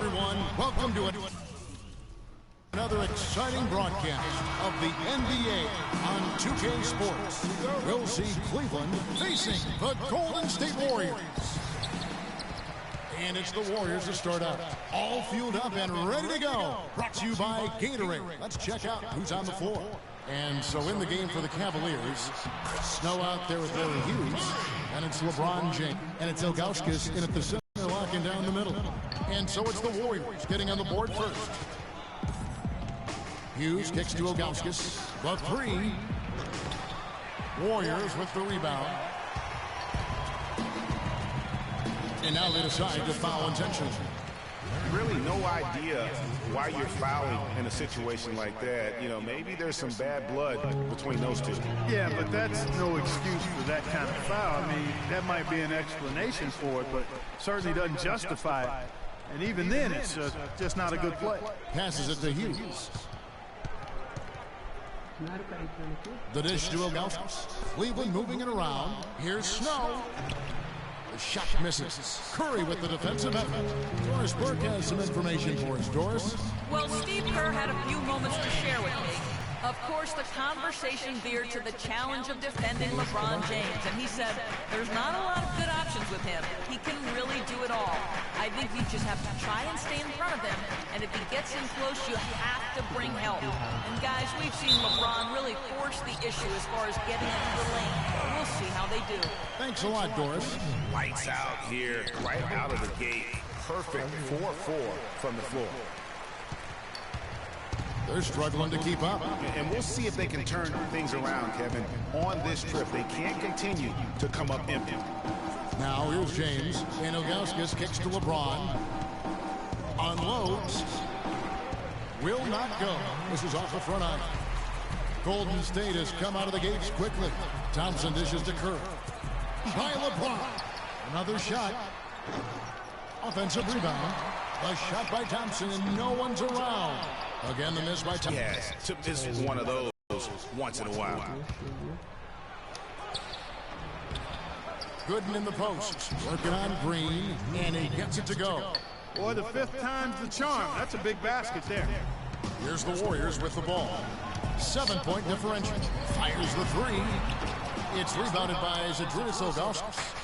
everyone. Welcome to another exciting broadcast of the NBA on 2K Sports. We'll see Cleveland facing the Golden State Warriors. And it's the Warriors to start out. All fueled up and ready to go. Brought to you by Gatorade. Let's check out who's on the floor. And so in the game for the Cavaliers, Snow out there with Larry Hughes. And it's LeBron James. And it's Ilgauskas in at the center, locking down the middle. And so it's the Warriors getting on the board first. Hughes kicks to Ilgauskas. The three. Warriors with the rebound. And now they decide to foul intentionally. Really no idea why you're fouling in a situation like that. You know, maybe there's some bad blood between those two. Yeah, but that's no excuse for that kind of foul. I mean, that might be an explanation for it, but certainly doesn't justify it. And even then, it's just not a good play. Passes it to Hughes. The dish to Ilgauskas. Cleveland moving it around. Here's Snow. The shot misses. Curry with the defensive effort. Doris Burke has some information for us. Doris? Well, Steve Kerr had a few moments to share with me. Of course, the conversation veered to the challenge of defending LeBron James, and he said there's not a lot of good options with him. He can really do it all. I think you just have to try and stay in front of him, and if he gets in close, you have to bring help. And guys, we've seen LeBron really force the issue as far as getting into the lane. We'll see how they do. Thanks a lot, Doris. Lights out here, right out of the gate. Perfect 4-4 from the floor. They're struggling to keep up. And we'll see if they can turn things around, Kevin. On this trip, they can't continue to come up empty. Now here's James. And Ilgauskas kicks to LeBron. Unloads. Will not go. This is off the front iron. Golden State has come out of the gates quickly. Thompson dishes to Kerr. By LeBron. Another shot. Offensive rebound. A shot by Thompson, and no one's around. Again, the miss by Thompson. Yes, to miss one of those once in a while. Gooden in the post. Working on Green, and he gets it to go. Boy, the fifth time's the charm. That's a big basket there. Here's the Warriors with the ball. 7-point differential. Fires the three. It's rebounded by Zydrunas Ilgauskas.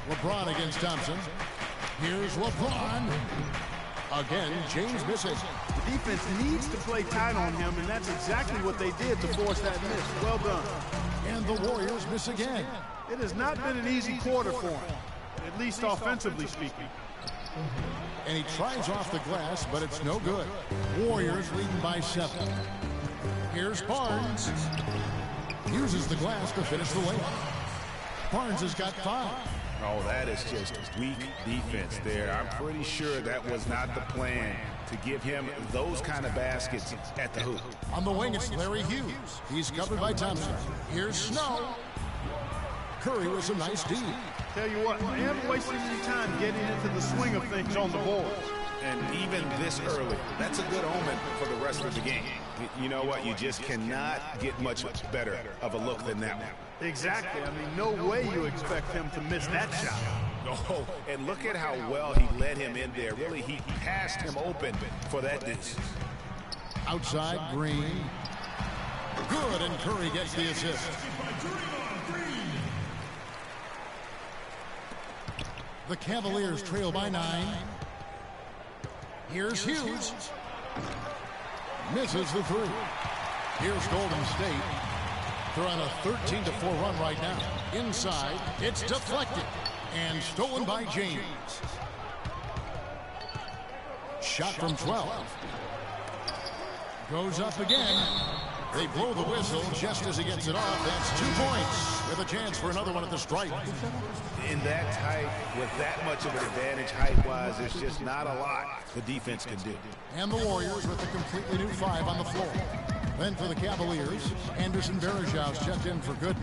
LeBron against Thompson. Here's LeBron. Again, James misses. The defense needs to play tight on him, and that's exactly what they did to force that miss. Well done. And the Warriors miss again. It has not been an easy quarter for him, at least offensively speaking. And he tries off the glass, but it's no good. Warriors leading by 7. Here's Barnes. Uses the glass to finish the layup. Barnes has got 5. Oh, that is just weak defense there. I'm pretty sure that was not the plan to give him those kind of baskets at the hoop. On the wing, it's Larry Hughes. He's covered by Thompson. Here's Snow. Curry with some nice D. Tell you what, I am wasting any time getting into the swing of things on the board. And even this early, that's a good omen for the rest of the game. You know what? You just cannot get much better of a look than that one. Exactly. I mean, no way you expect him to miss that shot. Oh, and look at how well he led him in there. Really, he passed him open for that dish. Outside, Green. Good, and Curry gets the assist. The Cavaliers trail by 9. Here's Hughes. Misses the 3. Here's Golden State. They're on a 13-4 run right now. Inside, it's deflected and stolen by James. Shot from 12. Goes up again. They blow the whistle just as he gets it off. That's 2 points with a chance for another one at the stripe. In that tight, with that much of an advantage height-wise, there's just not a lot the defense can do. And the Warriors with a completely new 5 on the floor. Then for the Cavaliers, Anderson Varejau's checked in for Gooden.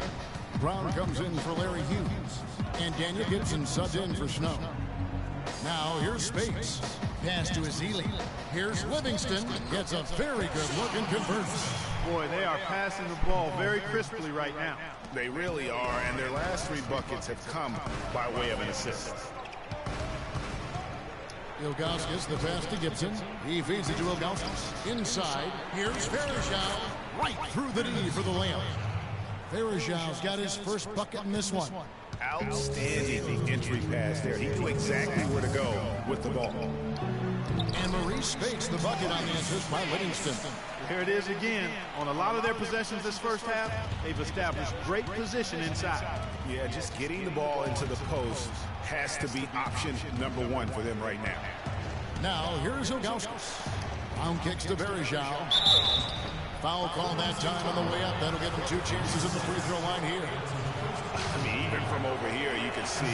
Brown comes in for Larry Hughes. And Daniel Gibson subbed in for Snow. Now here's Space. Pass to Ezeli. Here's Livingston. Gets a very good look and converts. Boy, they are passing the ball very crisply right now. They really are, and their last 3 buckets have come by way of an assist. Ilgauskas, the pass to Gibson. He feeds it to Ilgauskas. Inside, here's Verejao. Right through the D for the layup. Verejao's got his first bucket in this one. Outstanding entry pass there. He knew exactly where to go with the ball. And Maurice Spates the bucket on the assist by Livingston. Here it is again. On a lot of their possessions this first half, they've established great position inside. Yeah, just getting the ball into the post has to be option number one for them right now. Now, here's Ilgauskas. Round kicks to Verejao. Foul call that time on the way up. That'll get them 2 chances at the free throw line here. I mean, even from over here, you can see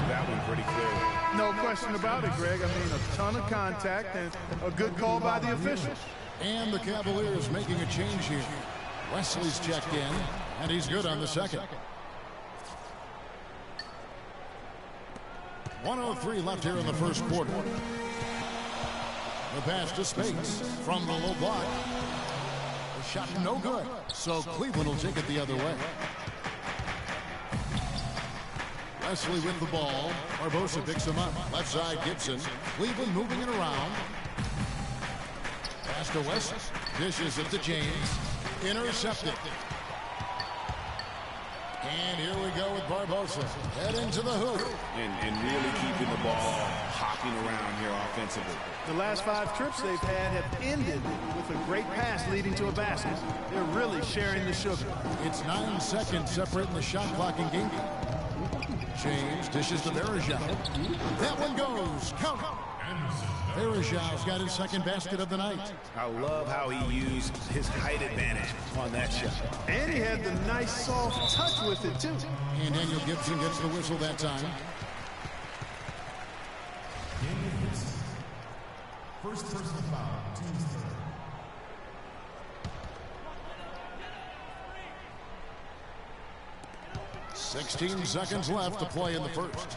that one pretty clearly. No question about it, Greg. I mean, a ton of contact and a good call by the officials. And the Cavaliers making a change here. Wesley's checked in, and he's good on the second. 1:03 left here in the first quarter. The pass to Spates from the low block. The shot no good, so Cleveland will take it the other way. Wesley with the ball. Barbosa picks him up. Left side, Gibson. Cleveland moving it around. Pass to West. Dishes it to James. Intercepted. And here we go with Barbosa. Head into the hoop. And really keeping the ball hopping around here offensively. The last 5 trips they've had have ended with a great pass leading to a basket. They're really sharing the sugar. It's 9 seconds separating the shot clock and game. James dishes to Verejao. That one goes. Count. Verejao's got his second basket of the night. I love how he used his height advantage on that shot. And he had the nice soft touch with it, too. And Daniel Gibson gets the whistle that time. First personal foul, team's third. $16 seconds left to play in the first.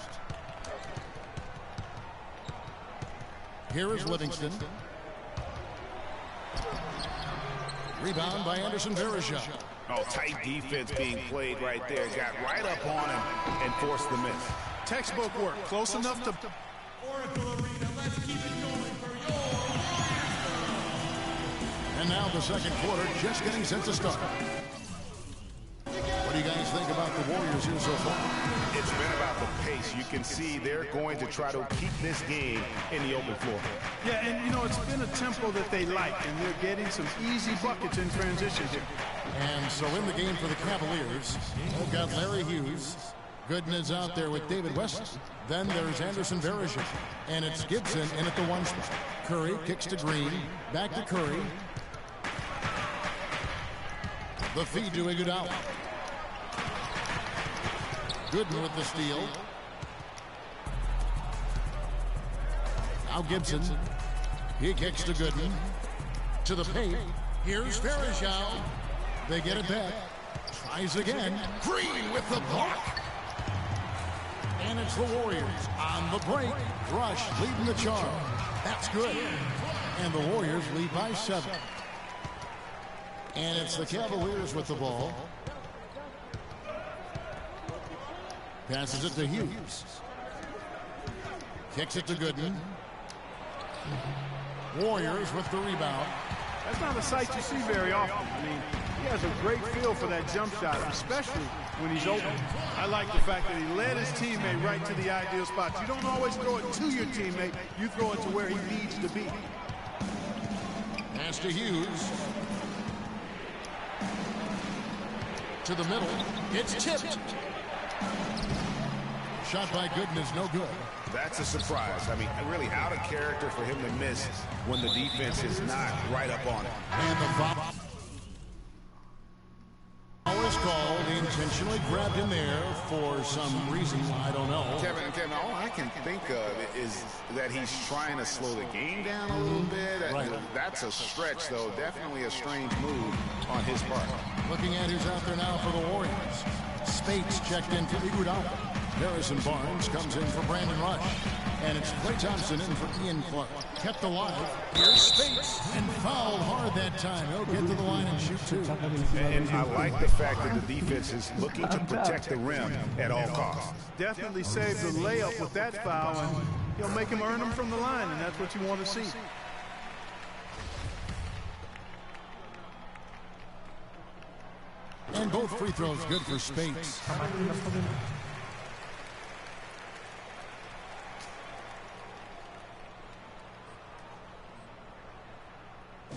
Here is Livingston. Rebound by Anderson Verejao. Oh, tight defense being played right there. Got right up on him and forced the miss. Textbook work. Close enough to... Oracle Arena, let's keep it going for your... And now the second quarter just getting set to start. What do you guys think about the Warriors here so far? It's been about the pace. You can see they're going to try to keep this game in the open floor. Yeah, and you know, it's been a tempo that they like, and they're getting some easy buckets in transition here. And so in the game for the Cavaliers, we've got Larry Hughes. Gooden is out there with David Wesley. Then there's Anderson Verejao. And it's Gibson in at the 1 spot. Curry kicks to Green. Back to Curry. The feed to Iguodala. Gooden with the steal. Now Gibson. He kicks to Gooden. To the paint. Here's Verejao. They get it back. Tries again. Green with the block. And it's the Warriors on the break. Rush leading the charge. That's good. And the Warriors lead by 7. And it's the Cavaliers with the ball. Passes it to Hughes. Kicks it to Gooden. Warriors with the rebound. That's not a sight you see very often. I mean, he has a great feel for that jump shot, especially when he's open. I like the fact that he led his teammate right to the ideal spot. You don't always throw it to your teammate. You throw it to where he needs to be. Pass to Hughes. To the middle. It's tipped. Shot by Gooden is no good. That's a surprise. I mean, really out of character for him to miss when the defense is not right up on it. And the foul is called. He intentionally grabbed him there for some reason. I don't know. Kevin, all I can think of is that he's trying to slow the game down a little bit. Right. That's a stretch, though. Definitely a strange move on his part. Looking at who's out there now for the Warriors. Spates checked in for Iguodala. Harrison Barnes comes in for Brandon Rush. And it's Klay Thompson in for Ian Clark. Kept alive. Here's Spates. And fouled hard that time. He'll get to the line and shoot 2. And I like the fact that the defense is looking to protect the rim at all costs. Definitely saved the layup with that foul. And He'll make him earn them from the line, and that's what you want to see. And both free throws good for Spates.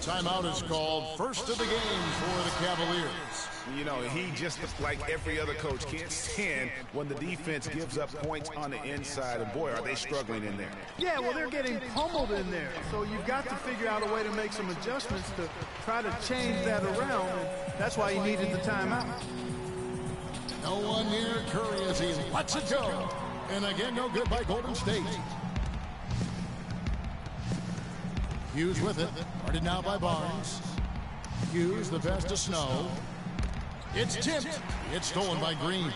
Timeout is called. First of the game for the Cavaliers. You know, he just like every other coach can't stand when the defense gives up points on the inside. And boy, are they struggling in there. Yeah, well, they're getting pummeled in there. So you've got to figure out a way to make some adjustments to try to change that around. And that's why he needed the timeout. No one near Curry as he lets it go. And again, no good by Golden State. Hughes with it. Guarded now by Barnes. Hughes, the pass to Snow. It's tipped. It's stolen by Green.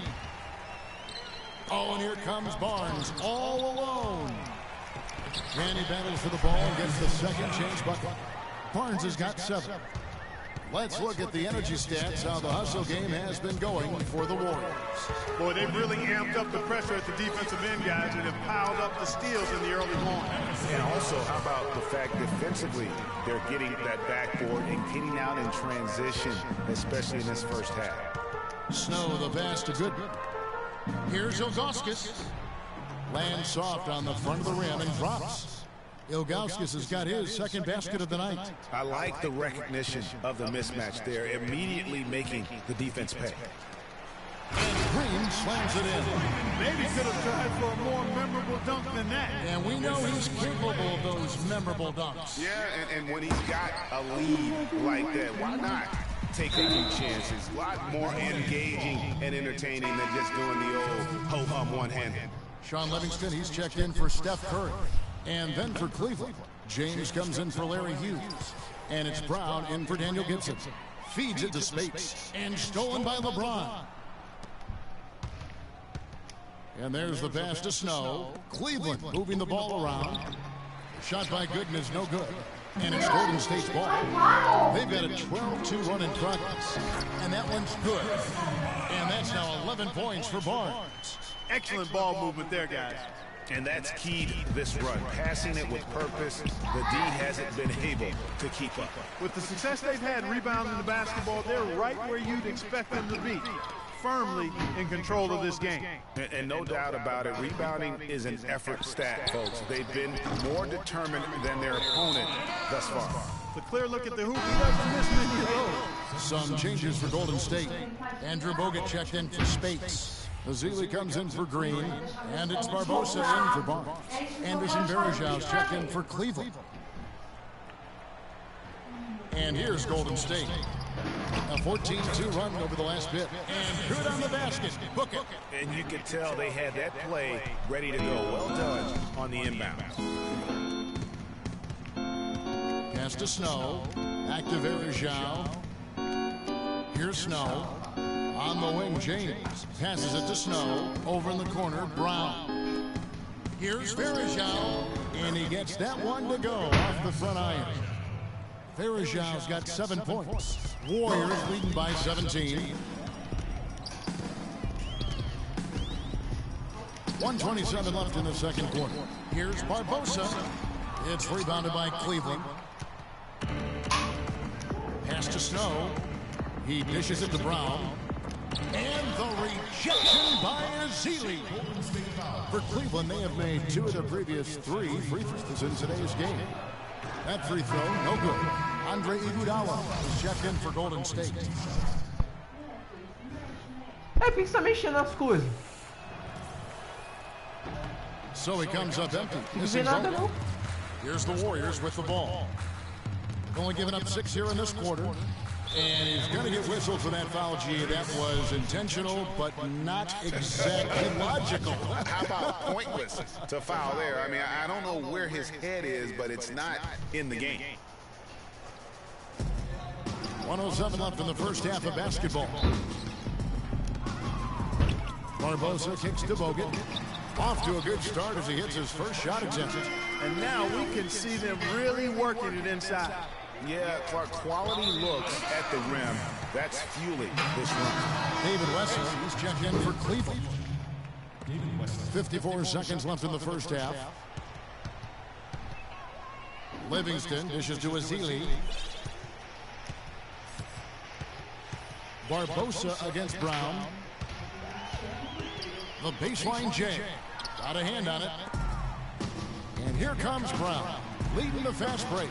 Oh, and here comes Barnes all alone. And he battles for the ball and gets the second chance bucket. Barnes has got 7. Let's look at the energy stats, how the hustle game has been going for the Warriors. Boy, they've really amped up the pressure at the defensive end, guys, and have piled up the steals in the early going. And also, how about the fact defensively, they're getting that backboard and getting out in transition, especially in this first half. Snow, the pass to Goodman. Here's Ilgauskas. Lands soft on the front of the rim and drops. Ilgauskas has got his second basket of the night. I like the recognition of the mismatch there, immediately making the defense pay. And Green slams it in. Maybe could have tried for a more memorable dunk than that. And we know he's capable of those memorable dunks. Yeah, and when he's got a lead like that, why not take a few chances? A lot more engaging and entertaining than just doing the old ho-hum one-handed. Sean Livingston, he's checked in for Steph Curry. And then for Cleveland, James comes in for Larry Hughes. And it's Brown in for Daniel Gibson. Feeds it to Spates. And stolen by LeBron. And there's the pass to Snow. Cleveland moving the ball around. Shot by Gooden is no good. And it's Golden State's ball. They've got a 12-2 run in progress. And that one's good. And that's now 11 points for Barnes. Excellent ball movement there, guys. And that's keyed this run. Passing it with purpose, the D hasn't been able to keep up. With the success they've had rebounding the basketball, they're right where you'd expect them to be. Firmly in control of this game. And no doubt about it, rebounding is an effort stat, folks. They've been more determined than their opponent thus far. It's a clear look at the hoop. He doesn't miss many of those. Some changes for Golden State. Andrew Bogut checked in for Spates. Azili comes in for Green, and it's Barbosa in for Barnes. Anderson Varejau's checked in for Cleveland. And here's Golden State. A 14-2 run over the last bit. And good on the basket. Book it. And you can tell they had that play ready to go. Well done on the inbound. Pass to Snow. Back to Varejau. Here's Snow. On the wing, James passes it to Snow. Over in the corner, Brown. Here's Varejau, and he gets that one to go off the front iron. Varejau's got 7 points. Warriors leading by 17. 1:27 left in the second quarter. Here's Barbosa. It's rebounded by Cleveland. Pass to Snow. He dishes it to Brown. And the rejection by Azili. For Cleveland, they have made 2 of the previous 3 free throws in today's game. That free throw, no good. Andre Iguodala is checked in for Golden State. Precisa mexer nas coisas. So he comes up empty. Não vê nada não. Here's the Warriors with the ball. Only giving up 6 here in this quarter. And he's going to get whistled for that foul, G. That was intentional, but not exactly logical. How about pointless to foul there? I mean, I don't know where his head is, but it's not in the game. 1:07 left in the first half of basketball. Barbosa kicks to Bogut. Off to a good start as he hits his first shot attempt. And now we can see them really working it inside. Yeah, Clark, quality looks at the rim. That's fueling this run. David Wesley, he's checked in for Cleveland. 54 seconds left in the first half. Livingston dishes to Azili. Barbosa against Brown. The baseline J. Got a hand on it. And here comes Brown, leading the fast break.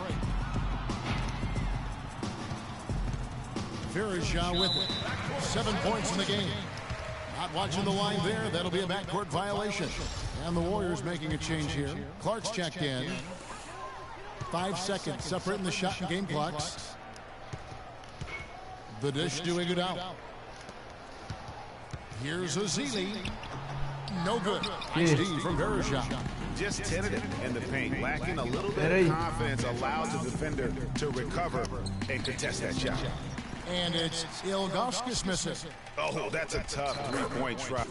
Verishaw with it. 7 points in the game. Not watching the line there. That'll be a backcourt violation. And the Warriors making a change here. Clark's checked in. 5 seconds separating the shot and game clocks. The dish to Iguodala. Here's Azili. No good. Nice D from Verishaw. Just tentative in the paint, lacking a little bit of confidence, allows the defender to recover and contest that shot. And it's Ilgauskas missing. Oh, that's a tough three-point try.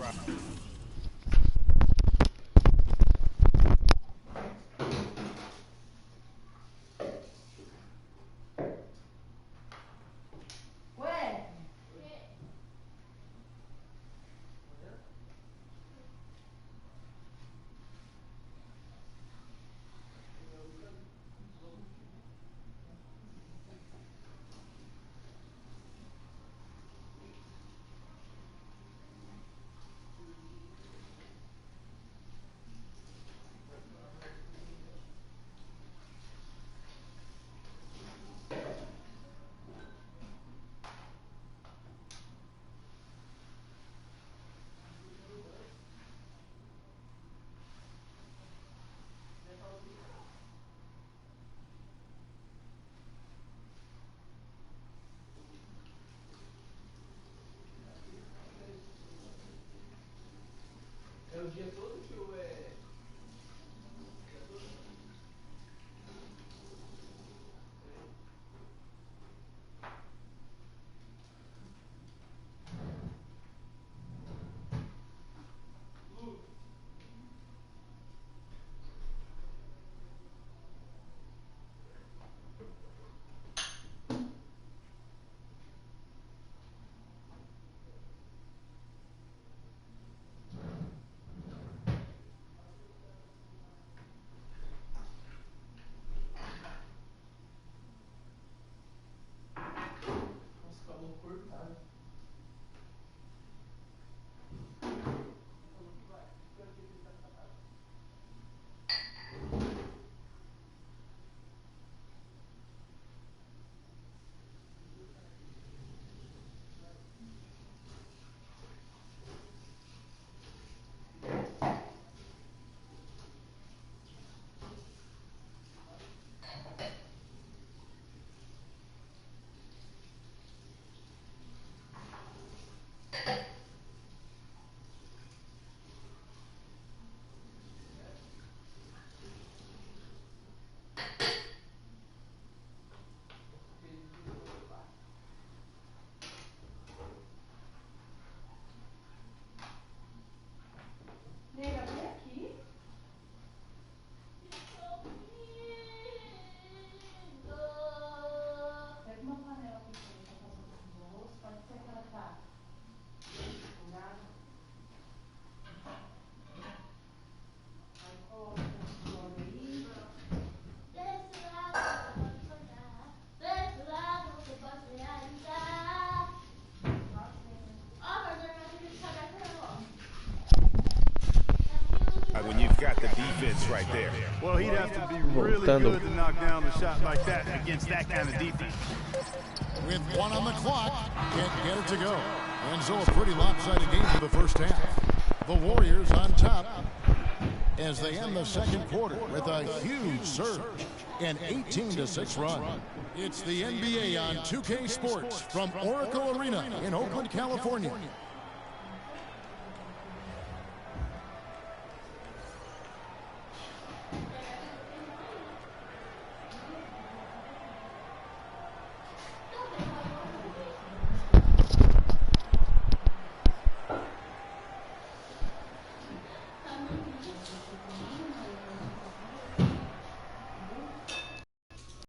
É o dia todo que eu When you've got the defense right there. Well, he'd have to be really good to knock down a shot like that against that kind of defense. With 1 on the clock, can't get it to go. And so a pretty lopsided game for the first half. The Warriors on top as they end the second quarter with a huge surge, an 18-6 run. It's the NBA on 2K Sports from Oracle Arena in Oakland, California.